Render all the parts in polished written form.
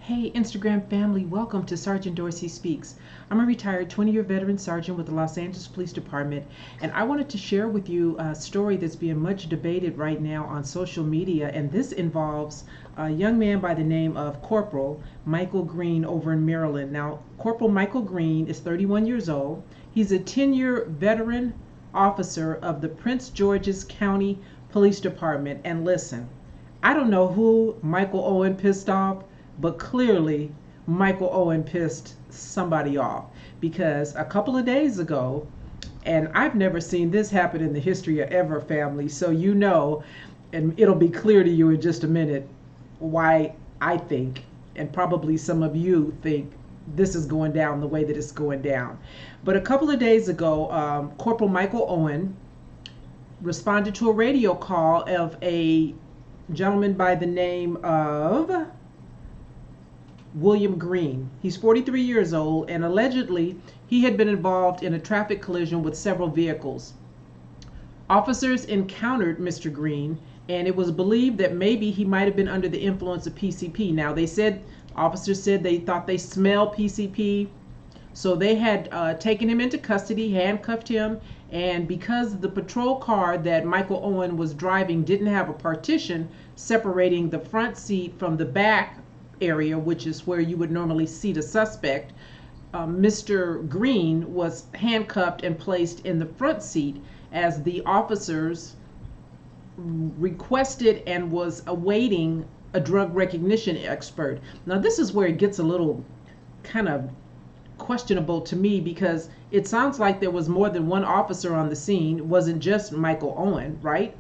Hey, Instagram family, welcome to Sergeant Dorsey Speaks. I'm a retired 20-year veteran sergeant with the Los Angeles Police Department, and I wanted to share with you a story that's being much debated right now on social media, and this involves a young man by the name of Corporal Michael Green over in Maryland. Now, Corporal Michael Green is 31 years old. He's a 10-year veteran officer of the Prince George's County Police Department, and listen, I don't know who Michael Owen pissed off, but clearly Michael Owen pissed somebody off, because a couple of days ago, and I've never seen this happen in the history of ever, family, so you know, and it'll be clear to you in just a minute why I think, and probably some of you think, this is going down the way that it's going down. But a couple of days ago, Corporal Michael Owen responded to a radio call of a gentleman by the name of William Green. He's 43 years old, and allegedly he had been involved in a traffic collision with several vehicles. Officers encountered Mr. Green, and it was believed that maybe he might have been under the influence of PCP. Now, officers said they thought they smelled PCP, so they had taken him into custody, handcuffed him, and because the patrol car that Michael Owen was driving didn't have a partition separating the front seat from the back area, which is where you would normally seat a suspect, Mr. Green was handcuffed and placed in the front seat as the officers requested and was awaiting a drug recognition expert. Now, this is where it gets a little kind of questionable to me, because it sounds like there was more than one officer on the scene. It wasn't just Michael Owen, right?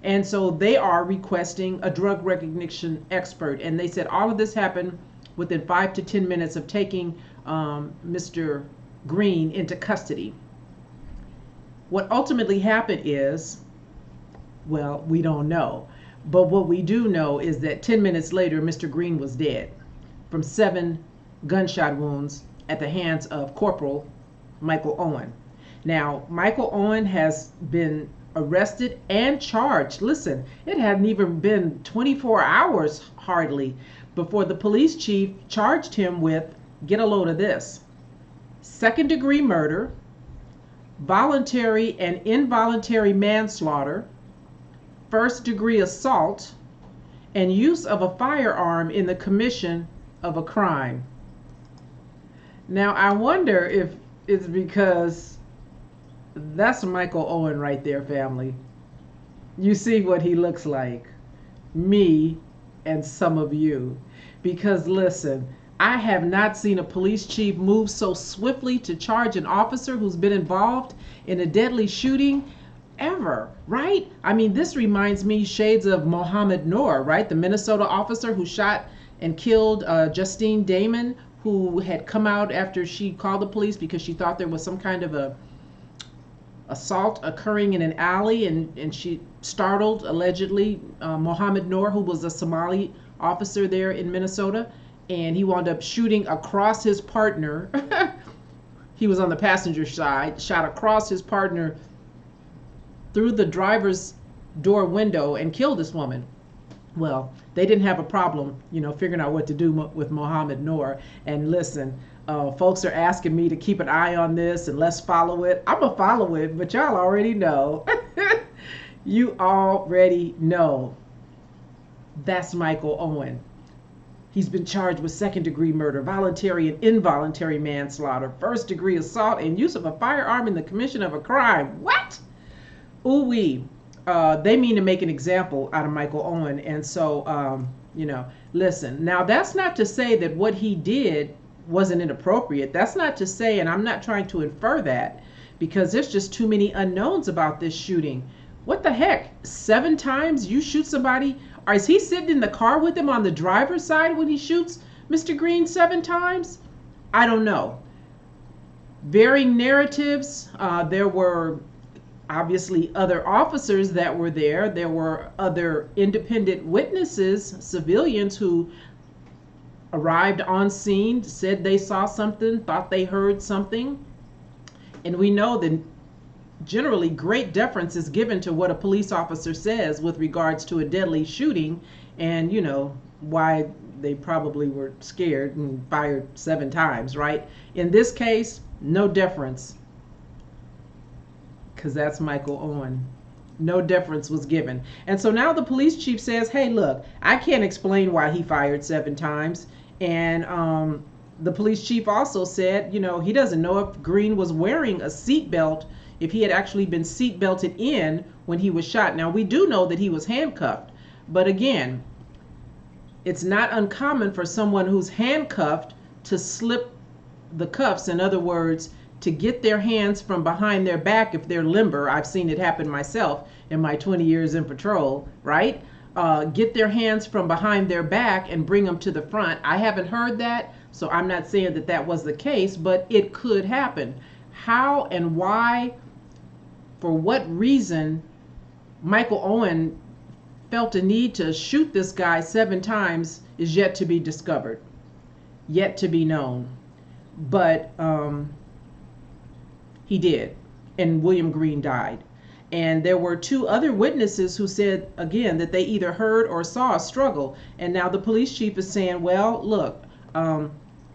And so they are requesting a drug recognition expert. And they said all of this happened within 5 to 10 minutes of taking Mr. Green into custody. What ultimately happened is, well, we don't know. But what we do know is that 10 minutes later, Mr. Green was dead from 7 gunshot wounds at the hands of Corporal Michael Owen. Now, Michael Owen has been arrested and charged. Listen, it hadn't even been 24 hours hardly before the police chief charged him with, get a load of this, second-degree murder, voluntary and involuntary manslaughter, first-degree assault, and use of a firearm in the commission of a crime. Now, I wonder if it's because that's Michael Owen right there, family. You see what he looks like. Me and some of you. Because listen, I have not seen a police chief move so swiftly to charge an officer who's been involved in a deadly shooting ever, right? I mean, this reminds me shades of Mohammed Noor, right? The Minnesota officer who shot and killed Justine Damon, who had come out after she called the police because she thought there was some kind of a assault occurring in an alley, and she startled, allegedly, Mohammed Noor, who was a Somali officer there in Minnesota, and he wound up shooting across his partner. He was on the passenger side, shot across his partner through the driver's door window and killed this woman. Well, they didn't have a problem, figuring out what to do with Mohammed Noor. And listen, folks are asking me to keep an eye on this and let's follow it. I'm going to follow it, but y'all already know. You already know. That's Michael Owen. He's been charged with second-degree murder, voluntary and involuntary manslaughter, first-degree assault, and use of a firearm in the commission of a crime. What? Ooh-wee. They mean to make an example out of Michael Owen. And so, listen, now that's not to say that what he did wasn't inappropriate. That's not to say, and I'm not trying to infer that, because there's just too many unknowns about this shooting. What the heck? 7 times you shoot somebody? Or is he sitting in the car with him on the driver's side when he shoots Mr. Green 7 times? I don't know. Varying narratives. There were obviously other officers that were there. There were other independent witnesses, civilians who arrived on scene, said they saw something, thought they heard something. And we know that generally great deference is given to what a police officer says with regards to a deadly shooting, and why they probably were scared and fired 7 times, right? In this case, no deference, because that's Michael Owen. No deference was given. And so now the police chief says, hey, look, I can't explain why he fired 7 times. And the police chief also said, he doesn't know if Green was wearing a seatbelt, if he had actually been seatbelted in when he was shot. Now, we do know that he was handcuffed. But again, it's not uncommon for someone who's handcuffed to slip the cuffs. In other words, to get their hands from behind their back if they're limber. I've seen it happen myself in my 20 years in patrol, right? Get their hands from behind their back and bring them to the front. I haven't heard that, so I'm not saying that that was the case, but it could happen. How and why, for what reason, Michael Owen felt a need to shoot this guy 7 times is yet to be discovered, yet to be known. But he did, and William Green died. And there were 2 other witnesses who said, again, that they either heard or saw a struggle. And now the police chief is saying, well, look,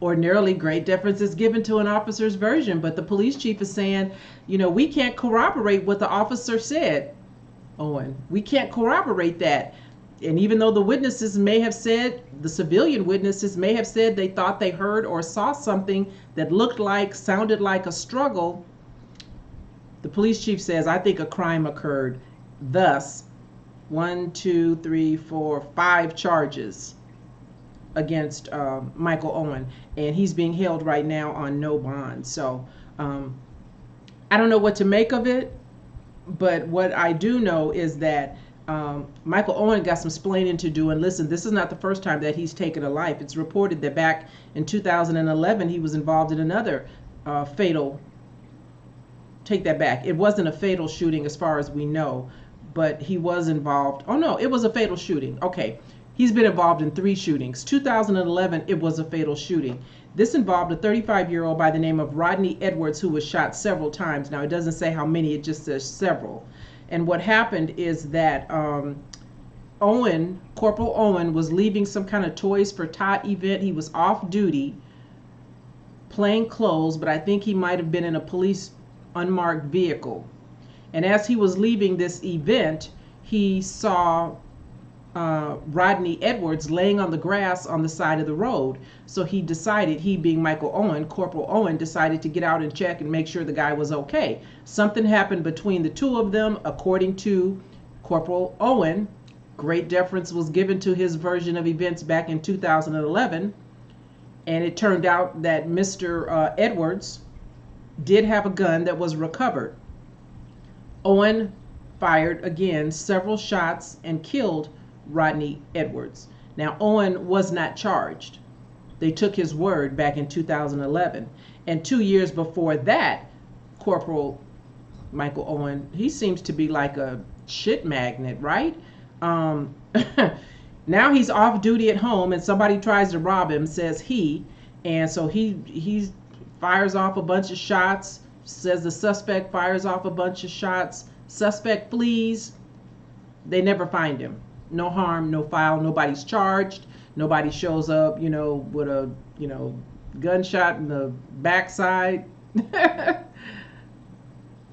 ordinarily great deference is given to an officer's version, but the police chief is saying, we can't corroborate what the officer said, Owen. We can't corroborate that. And even though the witnesses may have said, the civilian witnesses may have said they thought they heard or saw something that looked like, sounded like a struggle, the police chief says, I think a crime occurred. Thus, 5 charges against Michael Owen. And he's being held right now on no bond. So I don't know what to make of it. But what I do know is that Michael Owen got some splaining to do. And listen, this is not the first time that he's taken a life. It's reported that back in 2011, he was involved in another fatal. Take that back. It wasn't a fatal shooting as far as we know, but he was involved. Oh no, it was a fatal shooting. Okay. He's been involved in 3 shootings. 2011, it was a fatal shooting. This involved a 35-year-old by the name of Rodney Edwards who was shot several times. Now, it doesn't say how many, it just says several. And what happened is that Corporal Owen was leaving some kind of Toys for Tot event. He was off duty, plain clothes, but I think he might have been in a police unmarked vehicle. And as he was leaving this event, he saw Rodney Edwards laying on the grass on the side of the road. So he decided, he being Michael Owen, Corporal Owen, decided to get out and check and make sure the guy was okay. Something happened between the 2 of them. According to Corporal Owen, great deference was given to his version of events back in 2011. And it turned out that Mr. Edwards did have a gun that was recovered. Owen fired again several shots and killed Rodney Edwards. Now, Owen was not charged. They took his word back in 2011. And 2 years before that, Corporal Michael Owen, he seems to be like a shit magnet, right? Now he's off duty at home and somebody tries to rob him, says he. And so he fires off a bunch of shots, says the suspect fires off a bunch of shots. Suspect flees. They never find him. No harm, no foul, nobody's charged. Nobody shows up, with a, gunshot in the backside.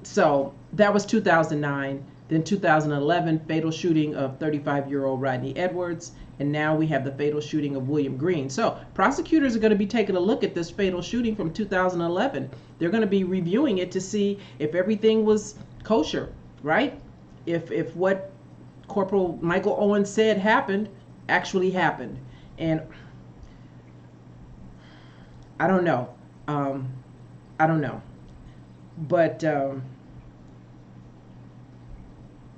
So that was 2009. Then 2011, fatal shooting of 35-year-old Rodney Edwards. And now we have the fatal shooting of William Green. So prosecutors are going to be taking a look at this fatal shooting from 2011. They're going to be reviewing it to see if everything was kosher, right? If what Corporal Michael Owen said happened actually happened. And I don't know. But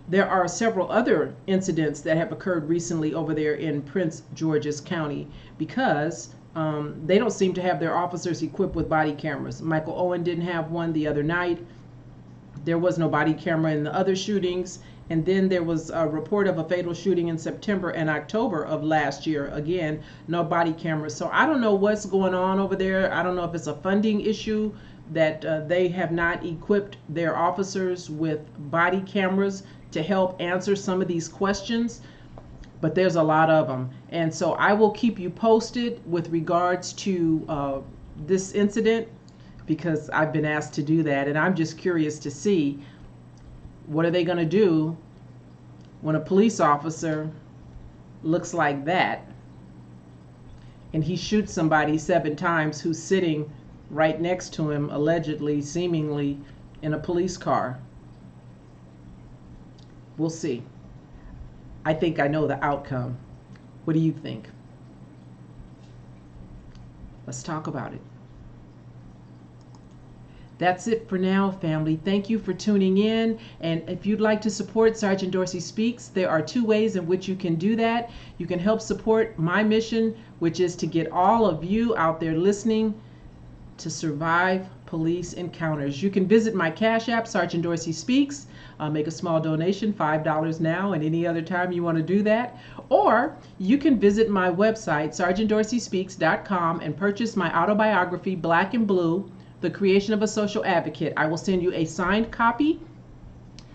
there are several other incidents that have occurred recently over there in Prince George's County because they don't seem to have their officers equipped with body cameras. Michael Owen didn't have one the other night. There was no body camera in the other shootings. And then there was a report of a fatal shooting in September and October of last year. Again, no body cameras. So I don't know what's going on over there. I don't know if it's a funding issue that they have not equipped their officers with body cameras to help answer some of these questions. but there's a lot of them. And so I will keep you posted with regards to this incident, because I've been asked to do that, and I'm just curious to see what are they going to do when a police officer looks like that and he shoots somebody 7 times who's sitting right next to him, allegedly, seemingly, in a police car. We'll see. I think I know the outcome. What do you think? Let's talk about it. That's it for now, family. Thank you for tuning in. And if you'd like to support Sergeant Dorsey Speaks, there are 2 ways in which you can do that. You can help support my mission, which is to get all of you out there listening to survive police encounters. You can visit my Cash App, Sergeant Dorsey Speaks. Make a small donation, $5 now, and any other time you want to do that. Or you can visit my website, sgtdorseyspeaks.com, and purchase my autobiography, Black and Blue, The Creation of a Social Advocate. I will send you a signed copy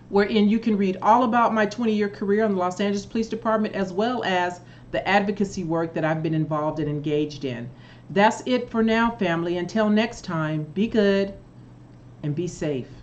wherein you can read all about my 20-year career on the Los Angeles Police Department, as well as the advocacy work that I've been involved and engaged in. That's it for now, family. Until next time, be good and be safe.